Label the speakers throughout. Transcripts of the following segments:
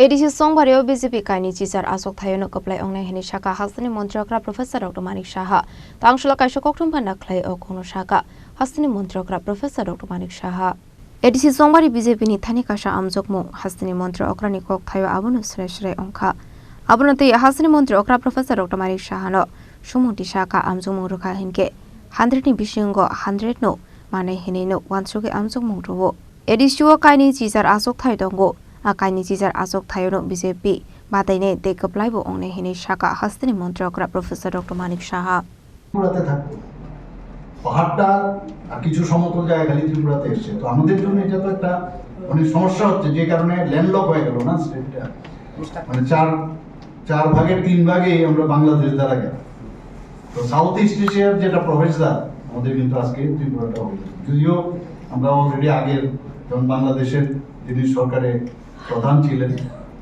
Speaker 1: ADC Chongbario BJP Kainwichichar Achukthaio Kwplai Wngnai honwi Sakha Hasteni Mnatri Okra Professor Dr. Manik Saha Tangsalo kaisa Kokthum Panda Khlaiwi kokno Sakha Hasteni Mnatri Okra Professor Dr. Manik Saha ADC Chongbario BJP ni thani kaisa amjokmu Hasteni Mnatri Okra ni Kokthhaio abono srai ongkha abono tei Hasteni Mnatri Okra Professor Dr. Manik Saha no sumunti Sakha amjokmu rukha hinke 100 ni bisingo 100 no manai hinei no 100 amjokmu rubo ADC o Kainwichichar Achukthaio dongo Kainwichichar Achukthaio BJP Bataine de Kwplai Wngnai honwi Sakha Hasteni Mnatri Okra Professor Dr. Manik Saha
Speaker 2: ত্রিপুরাতে থাকতো পাহাড়টা আর কিছু সমতল জায়গা খালি ত্রিপুরাতে এসছে তো আমাদের জন্য এটা তো একটা অনেক সমস্যা হচ্ছে যে কারণে ল্যান্ডলক হয়ে গেল না স্টেটটা মানে চার ভাগের 3 ভাগে আমরা বাংলাদেশ দ্বারা গেল তো সাউথ ইস্ট এশিয়ার যেটা প্রফেসর আমাদের কিন্তু আজকে ত্রিপুরাটা হলো যদিও আমরা অলরেডি আগের যেমন বাংলাদেশের যিনি সরকারে প্রধান ছিলেন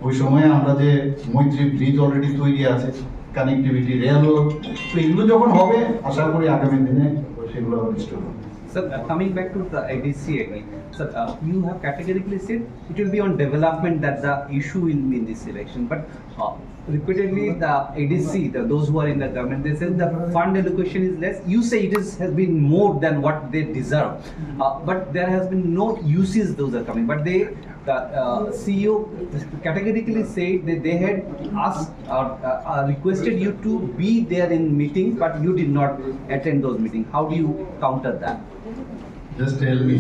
Speaker 2: ওই সময়ে আমরা যে মৈত্রী ব্রিজ অলরেডি তৈরি আছে কানেক্টিভিটি রেল তো এগুলো যখন হবে আশা করি আগামী দিনে সেগুলো রিস্টোর হবে
Speaker 3: Sir, coming back to the ADC again, sir, you have categorically said it will be on development that the issue will be in this election. But repeatedly, the ADC, those who are in the government, they say the fund allocation is less. You say it has been more than what they deserve. But there has been no uses those are coming. But the CEO categorically said that they had asked or requested you to be there in meetings, but you did not attend those meetings. How do you counter that?
Speaker 2: Just tell me,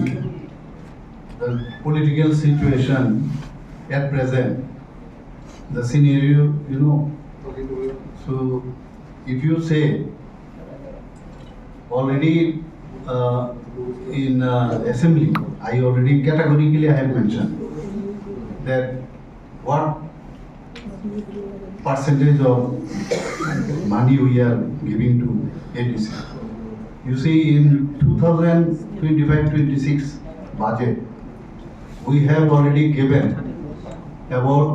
Speaker 2: the political situation at present, the scenario, you know, so if you say already in assembly, I already categorically I have mentioned that what percentage of money we are giving to ADC. You see, in 2025-26 budget, we have already given about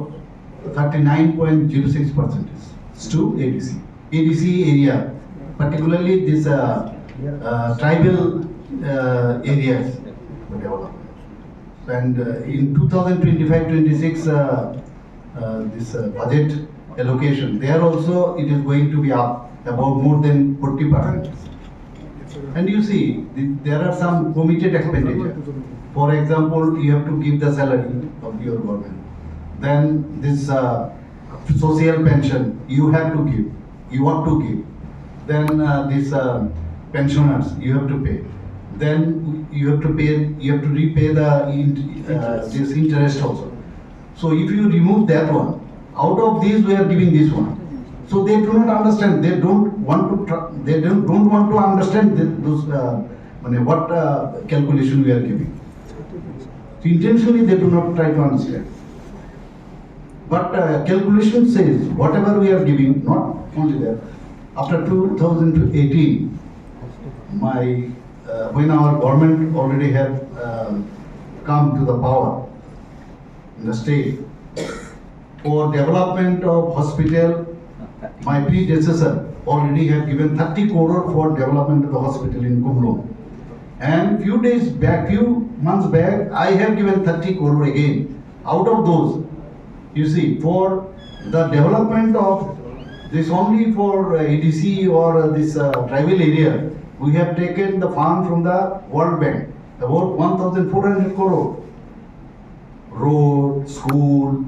Speaker 2: 39.06% to ADC. ADC area, particularly this tribal areas for development. And in 2025-26 this budget allocation, there also it is going to be up about more than 40%. And you see, there are some committed expenditure. For example, you have to give the salary of your government. Then this social pension you have to give, you want to give. Then this pensioners you have to pay. Then you have to pay, you have to repay the this interest also. So if you remove that one, out of these we are giving this one. So they do not understand. They don't want to. They don't want to understand those what calculation we are giving. So intentionally they do not try to understand. But calculation says whatever we are giving, not only that. After 2018, when our government already have come to the power in the state for development of hospital. My predecessor already have given 30 crore for development of the hospital in Kokthum. And few months back, I have given 30 crore again. Out of those, you see, for the development of this only for ADC or this tribal area, we have taken the fund from the World Bank, about 1,400 crore. Road, school,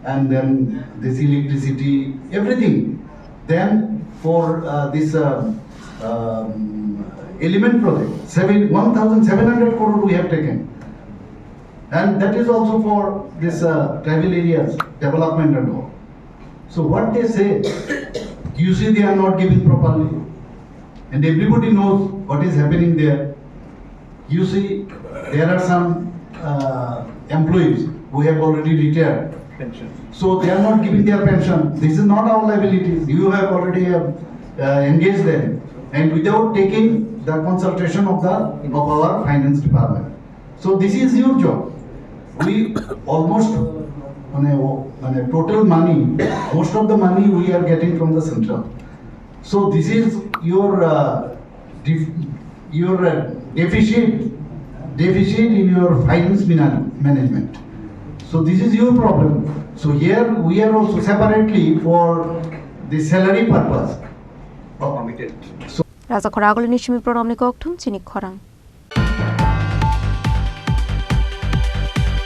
Speaker 2: and then this electricity, everything. Then for this element project, 1,700 crore we have taken. And that is also for this tribal areas, development and all. So what they say, you see they are not giving properly. And everybody knows what is happening there. You see, there are some employees who have already retired.
Speaker 3: Pension.
Speaker 2: So they are not giving their pension. This is not our liability. You have already engaged them, and without taking the consultation of our finance department. So this is your job. We almost total money, most of the money we are getting from the central. So this is your deficit in your finance management. So this is your problem. So here we are also separately for the salary purpose.
Speaker 3: Committed.
Speaker 1: Raja Khorang Nishimi Prof ni Kokthum Chini Khorang.